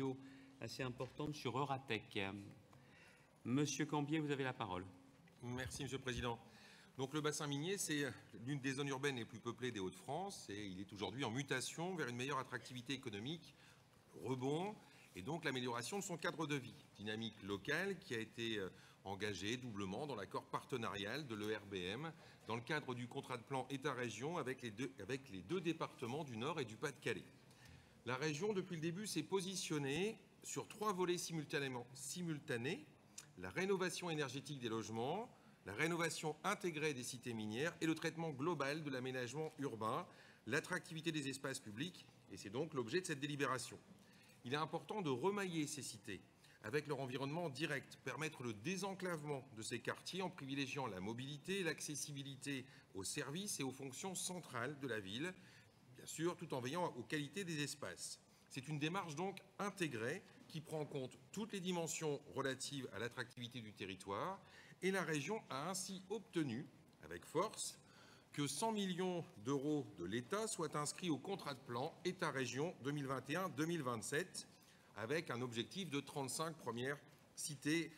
visio assez importante sur Euratech. Monsieur Cambier, vous avez la parole. Merci, Monsieur le Président. Donc, le bassin minier, c'est l'une des zones urbaines les plus peuplées des Hauts-de-France et il est aujourd'hui en mutation vers une meilleure attractivité économique, rebond et donc l'amélioration de son cadre de vie. Dynamique locale qui a été engagée doublement dans l'accord partenarial de l'ERBM dans le cadre du contrat de plan État-région avec les deux départements du Nord et du Pas-de-Calais. La région, depuis le début, s'est positionnée sur 3 volets simultanés, la rénovation énergétique des logements, la rénovation intégrée des cités minières et le traitement global de l'aménagement urbain, l'attractivité des espaces publics, et c'est donc l'objet de cette délibération. Il est important de remailler ces cités avec leur environnement direct, permettre le désenclavement de ces quartiers en privilégiant la mobilité, l'accessibilité aux services et aux fonctions centrales de la ville, bien sûr, tout en veillant aux qualités des espaces. C'est une démarche donc intégrée qui prend en compte toutes les dimensions relatives à l'attractivité du territoire et la région a ainsi obtenu, avec force, que 100 millions d'euros de l'État soient inscrits au contrat de plan État-région 2021-2027 avec un objectif de 35 premières cités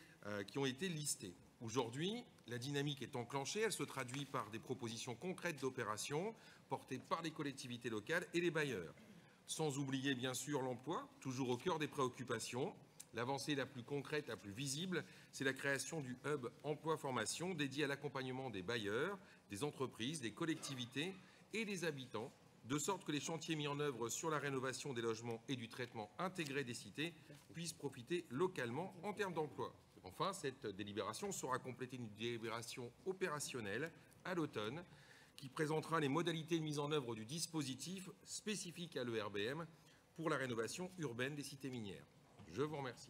qui ont été listées. Aujourd'hui, la dynamique est enclenchée, elle se traduit par des propositions concrètes d'opérations portées par les collectivités locales et les bailleurs. Sans oublier bien sûr l'emploi, toujours au cœur des préoccupations. L'avancée la plus concrète, la plus visible, c'est la création du hub emploi-formation dédié à l'accompagnement des bailleurs, des entreprises, des collectivités et des habitants, de sorte que les chantiers mis en œuvre sur la rénovation des logements et du traitement intégré des cités puissent profiter localement en termes d'emploi. Enfin, cette délibération sera complétée d'une délibération opérationnelle à l'automne qui présentera les modalités de mise en œuvre du dispositif spécifique à l'ERBM pour la rénovation urbaine des cités minières. Je vous remercie.